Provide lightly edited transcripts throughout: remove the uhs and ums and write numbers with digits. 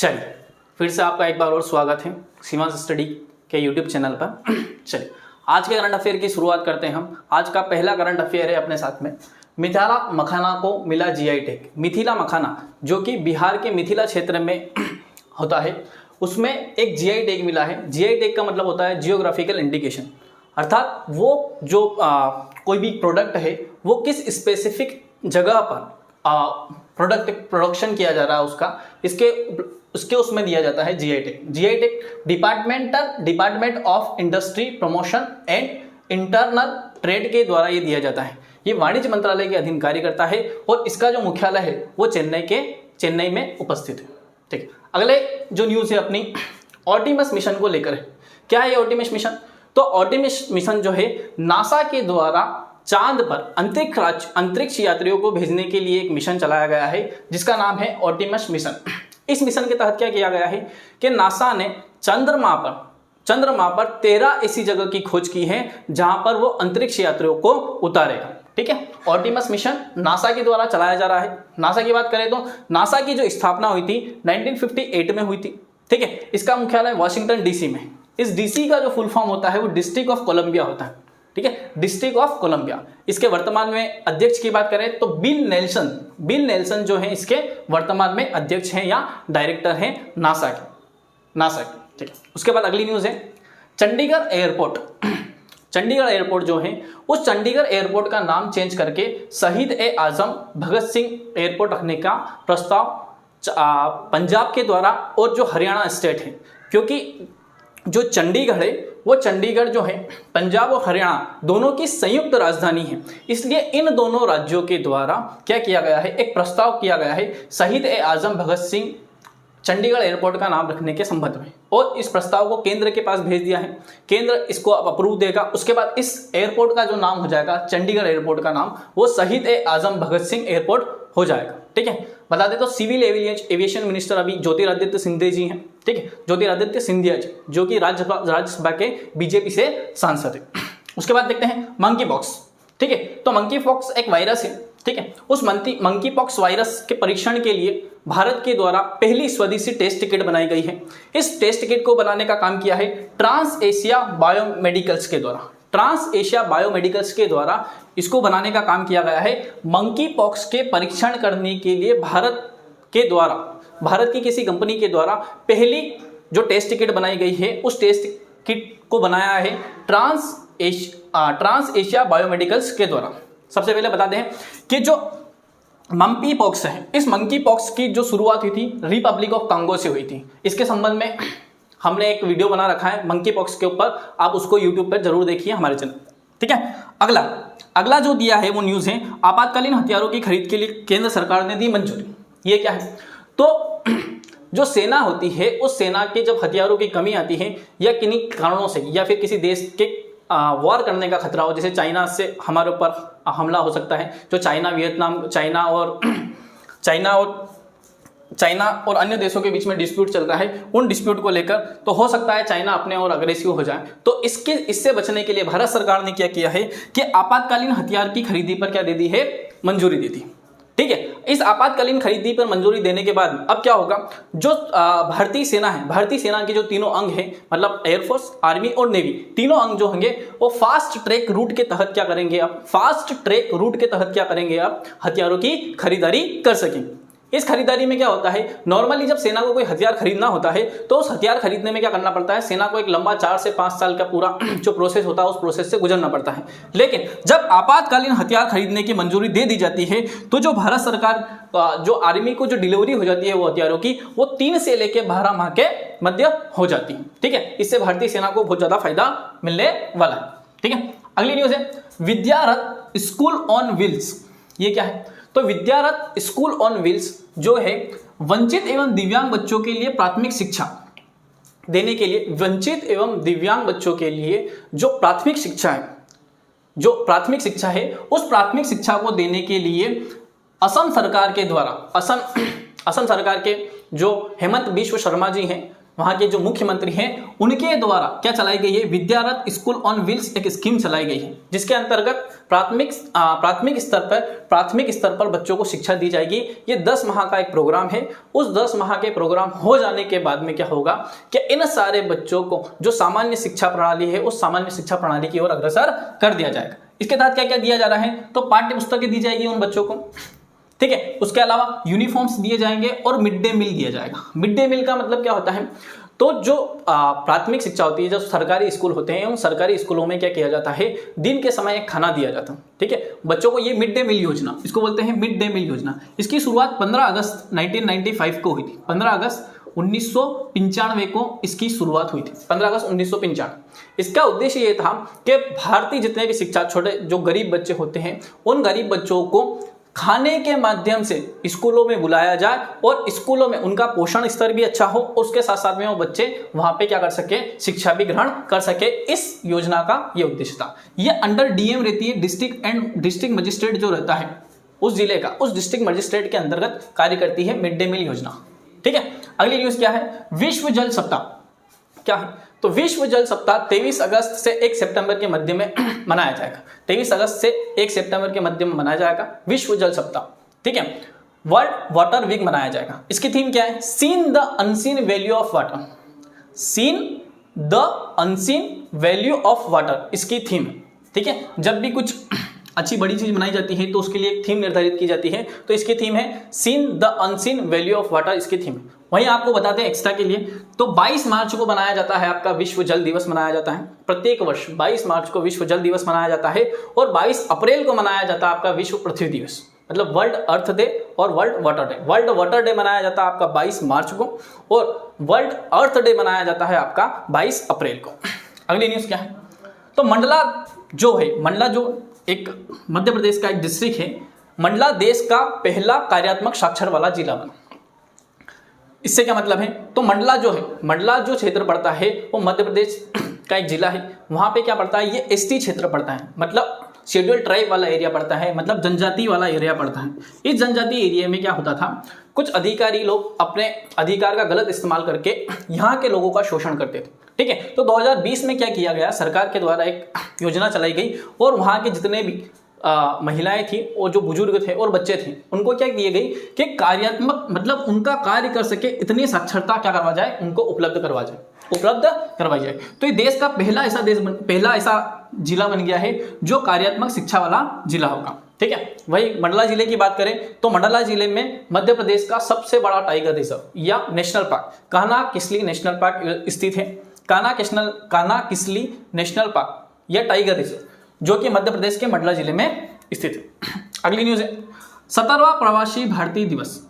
चलिए फिर से आपका एक बार और स्वागत है सीमांश स्टडी के यूट्यूब चैनल पर। चलिए आज के करंट अफेयर की शुरुआत करते हैं हम। आज का पहला करंट अफेयर है अपने साथ में, मिथिला मखाना को मिला जीआई टैग। मिथिला मखाना जो कि बिहार के मिथिला क्षेत्र में होता है, उसमें एक जीआई टैग मिला है। जीआई टैग का मतलब होता है जियोग्राफिकल इंडिकेशन, अर्थात वो जो कोई भी प्रोडक्ट है वो किस स्पेसिफिक जगह पर प्रोडक्शन किया जा रहा है उसके उसमें दिया जाता है GI tag. GI tag department of industry promotion and internal trade के द्वारा ये दिया जाता है। ये वाणिज्य मंत्रालय के अधीन कार्य करता है और इसका जो मुख्यालय है वो चेन्नई में उपस्थित है। ठीक, अगले जो न्यूज़ है अपनी ऑर्टिमस मिशन को लेकर है। क्या है ऑर्टिमस मिशन? तो ऑर्टिमस मिशन जो है नासा के द्वारा चांद पर अंतरिक्ष यात्रियों को भेजने के लिए एक मिशन चलाया गया है जिसका नाम है ऑर्टिमस मिशन। इस मिशन के तहत क्या किया गया है कि नासा ने चंद्रमा पर 13 ऐसी जगह की खोज की है जहां पर वो अंतरिक्ष यात्रियों को उतारेगा। ठीक है, ऑर्टिमस मिशन नासा के द्वारा चलाया जा रहा है। नासा की बात करें तो नासा की जो स्थापना हुई थी 1958 में हुई थी। ठीक है, इसका मुख्यालय वॉशिंगटन डीसी में। इस डीसी का जो फुल फॉर्म होता है वो डिस्ट्रिक्ट ऑफ कोलंबिया होता है। ठीक है, डिस्ट्रिक्ट ऑफ कोलंबिया। इसके वर्तमान में अध्यक्ष की बात करें तो बिल नेल्सन जो है इसके वर्तमान में अध्यक्ष हैं या डायरेक्टर हैं नासा के। ठीक है, उसके बाद अगली न्यूज़ है चंडीगढ़ एयरपोर्ट जो है उस चंडीगढ़ एयरपोर्ट का नाम चेंज करके शहीद ए आजम भगत सिंह एयरपोर्ट रखने का प्रस्ताव पंजाब के द्वारा और जो हरियाणा स्टेट है, क्योंकि जो चंडीगढ़ है वो चंडीगढ़ जो है पंजाब और हरियाणा दोनों की संयुक्त राजधानी है, इसलिए इन दोनों राज्यों के द्वारा क्या किया गया है, एक प्रस्ताव किया गया है शहीद ए आजम भगत सिंह चंडीगढ़ एयरपोर्ट का नाम रखने के संबंध में, और इस प्रस्ताव को केंद्र के पास भेज दिया है। केंद्र इसको अब अप्रूव देगा। उसके बाद इस एयरपोर्ट का जो नाम हो जाएगा, चंडीगढ़ एयरपोर्ट का नाम वो शहीद ए आजम भगत सिंह एयरपोर्ट हो जाएगा। ठीक है, बता दें तो सिविल एविएशन मिनिस्टर अभी ज्योतिरादित्य सिंधिया जी हैं। ठीक है, ज्योतिरादित्य सिंधिया जी जो कि राज्यसभा के बीजेपी से सांसद है। उसके बाद देखते हैं मंकी पॉक्स। ठीक है, तो मंकी पॉक्स एक वायरस है। ठीक है, उस मंकी पॉक्स वायरस के परीक्षण के लिए भारत के द्वारा पहली स्वदेशी टेस्ट किट बनाई गई है। इस टेस्ट किट को बनाने का काम किया है ट्रांस एशिया बायोमेडिकल्स के द्वारा इसको बनाने का काम किया गया है। मंकी पॉक्स के परीक्षण करने के लिए भारत की किसी कंपनी के द्वारा पहली जो टेस्ट किट बनाई गई है उस टेस्ट किट को बनाया है ट्रांस एशिया बायोमेडिकल्स के द्वारा। सबसे पहले बता दें कि जो मंकी पॉक्स है, इस मंकी पॉक्स की जो शुरुआत हुई थी रिपब्लिक ऑफ कांगो से हुई थी। इसके संबंध में हमने एक वीडियो बना रखा है मंकी पॉक्स के ऊपर, आप उसको यूट्यूब पर जरूर देखिए हमारे चैनल। ठीक है, अगला जो दिया है वो न्यूज़ है आपातकालीन हथियारों की खरीद के लिए केंद्र सरकार ने दी मंजूरी। ये क्या है? तो जो सेना होती है उस सेना के जब हथियारों की कमी आती है या किन्हीं कारणों से या फिर किसी देश के वॉर करने का खतरा हो, जैसे चाइना से हमारे ऊपर हमला हो सकता है, जो चाइना और अन्य देशों के बीच में डिस्प्यूट चल रहा है, उन डिस्प्यूट को लेकर तो हो सकता है चाइना अपने और अग्रेसिव हो जाए। तो इससे बचने के लिए भारत सरकार ने क्या किया है कि आपातकालीन हथियार की खरीदी पर क्या दे दी है, मंजूरी दे दी। ठीक है, इस आपातकालीन खरीदी पर मंजूरी देने के बाद अब क्या होगा, जो भारतीय सेना के जो तीनों अंग हैं, मतलब एयरफोर्स, आर्मी और नेवी, तीनों अंग जो होंगे वो फास्ट ट्रैक रूट के तहत क्या करेंगे आप हथियारों की खरीदारी कर सकेंगे। इस खरीदारी में क्या होता है, नॉर्मली जब सेना को कोई हथियार खरीदना होता है तो उस हथियार खरीदने में क्या करना पड़ता है, सेना को एक लंबा 4 से 5 साल का पूरा जो प्रोसेस होता है उस प्रोसेस से गुजरना पड़ता है। लेकिन जब आपातकालीन हथियार खरीदने की मंजूरी दे दी जाती है तो जो भारत सरकार जो आर्मी को जो डिलीवरी हो जाती है वो हथियारों की, वो 3 से लेकर 12 माह के मध्य हो जाती है। ठीक है, इससे भारतीय सेना को बहुत ज्यादा फायदा मिलने वाला है। ठीक है, अगली न्यूज है विद्यारथ स्कूल ऑन व्हील्स। ये क्या है? तो विद्यारथ स्कूल ऑन व्हील्स जो है वंचित एवं दिव्यांग बच्चों के लिए प्राथमिक शिक्षा देने के लिए, वंचित एवं दिव्यांग बच्चों के लिए जो प्राथमिक शिक्षा है उस प्राथमिक शिक्षा को देने के लिए असम सरकार के द्वारा, असम सरकार के जो हेमंत बिश्व शर्मा जी हैं, वहाँ के जो मुख्यमंत्री हैं उनके द्वारा क्या चलाई गई है, विद्यारथ स्कूल ऑन व्हील्स एक स्कीम चलाई गई है, जिसके अंतर्गत प्राथमिक स्तर पर बच्चों को शिक्षा दी जाएगी। ये 10 माह का एक प्रोग्राम है। उस 10 माह के प्रोग्राम हो जाने के बाद में क्या होगा कि इन सारे बच्चों को जो सामान्य शिक्षा प्रणाली है उस सामान्य शिक्षा प्रणाली की ओर अग्रसर कर दिया जाएगा। इसके तहत क्या क्या दिया जा रहा है, तो पाठ्य पुस्तकें दी जाएगी उन बच्चों को, ठीक है। उसके अलावा यूनिफॉर्म्स दिए जाएंगे और मिड डे मील दिया जाएगा। मिड डे मील का मतलब क्या होता है, तो जो प्राथमिक शिक्षा होती है, जो सरकारी स्कूल होते हैं, उन सरकारी स्कूलों में क्या किया जाता है, दिन के समय एक खाना दिया जाता है, ठीक है बच्चों को। ये मिड डे मील योजना, इसको बोलते हैं मिड डे मील योजना। इसकी शुरुआत 15 अगस्त 1995 को हुई थी। 15 अगस्त 1995 को इसकी शुरुआत हुई थी, 15 अगस्त 1995। इसका उद्देश्य ये था कि भारतीय जितने भी शिक्षा, छोटे जो गरीब बच्चे होते हैं, उन गरीब बच्चों को खाने के माध्यम से स्कूलों में बुलाया जाए और स्कूलों में उनका पोषण स्तर भी अच्छा हो, उसके साथ साथ में वो बच्चे वहां पे क्या कर सके, शिक्षा भी ग्रहण कर सके। इस योजना का ये उद्देश्य था। ये अंडर डीएम रहती है, डिस्ट्रिक्ट मजिस्ट्रेट जो रहता है उस जिले का, उस डिस्ट्रिक्ट मजिस्ट्रेट के अंतर्गत कार्य करती है मिड डे मील योजना, ठीक है। अगली न्यूज क्या है, विश्व जल सप्ताह क्या है, तो विश्व जल सप्ताह 23 अगस्त से 1 सितंबर के मध्य में मनाया जाएगा। 23 अगस्त से 1 सितंबर के मध्य में मनाया जाएगा विश्व जल सप्ताह, ठीक है। वर्ल्ड वाटर वीक मनाया जाएगा। इसकी थीम क्या है, seen the unseen value of water, seen the unseen value of water इसकी थीम है, ठीक है। जब भी कुछ अच्छी बड़ी चीज बनाई जाती है तो उसके लिए एक थीम निर्धारित की जाती है, तो इसकी थीम है seen the unseen value of water, इसकी थीम है। वहीं आपको बताते हैं एक्स्ट्रा के लिए, तो 22 मार्च को मनाया जाता है आपका विश्व जल दिवस मनाया जाता है। प्रत्येक वर्ष 22 मार्च को विश्व जल दिवस मनाया जाता है और 22 अप्रैल को मनाया जाता है आपका विश्व पृथ्वी दिवस, मतलब वर्ल्ड अर्थ डे और world water day. World water day मनाया जाता है आपका 22 मार्च को और वर्ल्ड अर्थ डे मनाया जाता है आपका 22 अप्रैल को। अगली न्यूज क्या है, तो मंडला जो है, मंडला जो एक मध्य प्रदेश का एक डिस्ट्रिक्ट है, मंडला देश का पहला कार्यात्मक साक्षर वाला जिला बना। इससे क्या मतलब है, तो मंडला जो है, मंडला जो क्षेत्र पड़ता है वो मध्य प्रदेश का एक जिला है। वहां पे क्या पड़ता है, ये एसटी क्षेत्र पड़ता है, मतलब शेड्यूल ट्राइब वाला एरिया पड़ता है, मतलब जनजाति वाला एरिया पड़ता है। इस जनजाति एरिया में क्या होता था, कुछ अधिकारी लोग अपने अधिकार का गलत इस्तेमाल करके यहाँ के लोगों का शोषण करते थे, ठीक है। तो 2020 में क्या किया गया, सरकार के द्वारा एक योजना चलाई गई और वहाँ के जितने भी महिलाएं थी और जो बुजुर्ग थे और बच्चे थे, उनको क्या दिए गई कि कार्यात्मक, मतलब उनका कार्य कर सके इतनी साक्षरता क्या करवा जाए, उनको उपलब्ध करवाई जाए। तो ये देश का पहला ऐसा जिला बन गया है जो कार्यात्मक शिक्षा वाला जिला होगा, ठीक है। वही मंडला जिले की बात करें तो मंडला जिले में मध्य प्रदेश का सबसे बड़ा टाइगर रिजर्व या national park Kanha Kisli national park स्थित है। कान्हा किसली नेशनल पार्क या टाइगर रिजर्व जो कि मध्य प्रदेश के मंडला जिले में स्थित है। अगली न्यूज है 17वां प्रवासी भारतीय दिवस,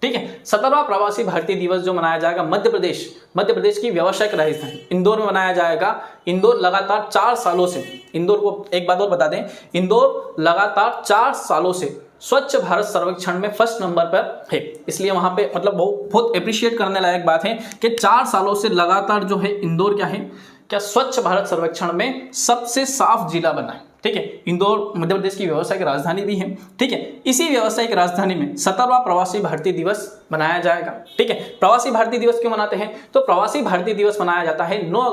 ठीक है। 17वां प्रवासी भारतीय दिवस जो मनाया जाएगा मध्य प्रदेश की व्यावसायिक राजधानी इंदौर में मनाया जाएगा। इंदौर लगातार 4 सालों से, इंदौर को एक बात और बता दें, इंदौर लगातार 4 सालों से स्वच्छ भारत सर्वेक्षण में फर्स्ट नंबर पर है। इसलिए वहां पे मतलब बहुत अप्रिशिएट करने लायक बात है कि 4 सालों से लगातार जो है इंदौर क्या है, क्या स्वच्छ भारत सर्वेक्षण में सबसे साफ जिला बना है, ठीक है। इंदौर मध्य प्रदेश की व्यावसायिक राजधानी भी है, ठीक है। इसी व्यावसायिक राजधानी में 17वां प्रवासी भारतीय दिवस मनाया जाएगा, ठीक है। प्रवासी भारतीय दिवस क्यों मनाते हैं, तो प्रवासी भारतीय दिवस मनाया जाता है 9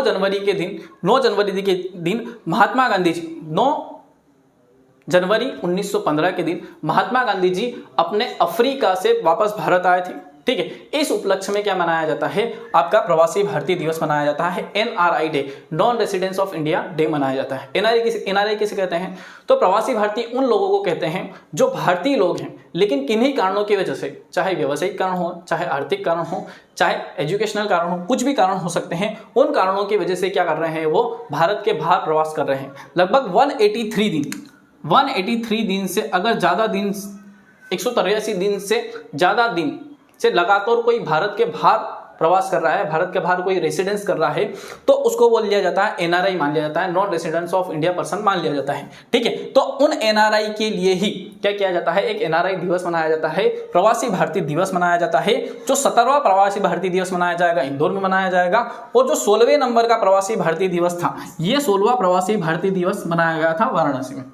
जनवरी के दिन महात्मा गांधी जी 9 जनवरी 1915 के दिन महात्मा गांधी जी अपने अफ्रीका से वापस भारत आए थे, ठीक है। इस उपलक्ष्य में क्या मनाया जाता है, आपका प्रवासी भारतीय दिवस मनाया जाता है। NRI day, non residence of India day मनाया जाता है। NRI किसे कहते हैं, तो प्रवासी भारतीय उन लोगों को कहते हैं जो भारतीय लोग हैं लेकिन किन्हीं कारणों की वजह से, चाहे व्यावसायिक कारण हो, चाहे आर्थिक कारण हो, चाहे एजुकेशनल कारण हो, कुछ भी कारण हो सकते हैं, उन कारणों की वजह से क्या कर रहे हैं, वो भारत के बाहर प्रवास कर रहे हैं। लगभग 183 दिन से अगर ज़्यादा दिन, 183 दिन से ज़्यादा दिन से लगातार कोई भारत के बाहर प्रवास कर रहा है, भारत के बाहर कोई रेसिडेंस कर रहा है, तो उसको बोल लिया जाता है NRI मान लिया जाता है, non residence of India person मान लिया जाता है, ठीक है। तो उन NRI के लिए ही क्या किया जाता है, एक NRI दिवस मनाया जाता है, प्रवासी भारतीय दिवस मनाया जाता है। जो 17वां प्रवासी भारतीय दिवस मनाया जाएगा इंदौर में मनाया जाएगा, और जो 16वें नंबर का प्रवासी भारतीय दिवस था, ये 16वां प्रवासी भारतीय दिवस मनाया गया था वाराणसी में,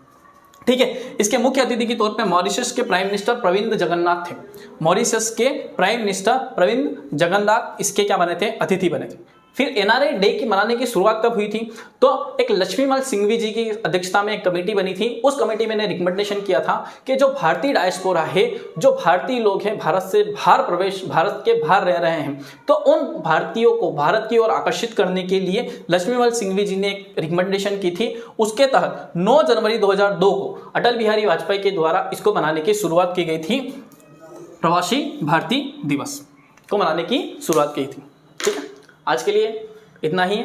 ठीक है। इसके मुख्य अतिथि के तौर पे मॉरिशस के प्राइम मिनिस्टर प्रविंद जगन्नाथ थे। मॉरिशस के प्राइम मिनिस्टर प्रविंद जगन्नाथ इसके क्या बने थे, अतिथि बने थे। फिर एनआरए डे की मनाने की शुरुआत कब हुई थी, तो एक लक्ष्मीमल सिंघवी जी की अध्यक्षता में एक कमेटी बनी थी। उस कमेटी में ने रिकमेंडेशन किया था कि जो भारतीय डायस्पोरा है, जो भारतीय लोग हैं भारत से बाहर प्रवेश, भारत के बाहर रह रहे हैं, तो उन भारतीयों को भारत की ओर आकर्षित करने के लिए लक्ष्मीमल सिंघवी जी ने एक रिकमेंडेशन की थी। उसके तहत 9 जनवरी 2002 को अटल बिहारी वाजपेयी के द्वारा इसको बनाने की शुरुआत की गई थी। प्रवासी भारतीय दिवस को मनाने की शुरुआत की थी। ठीक है, आज के लिए इतना ही है।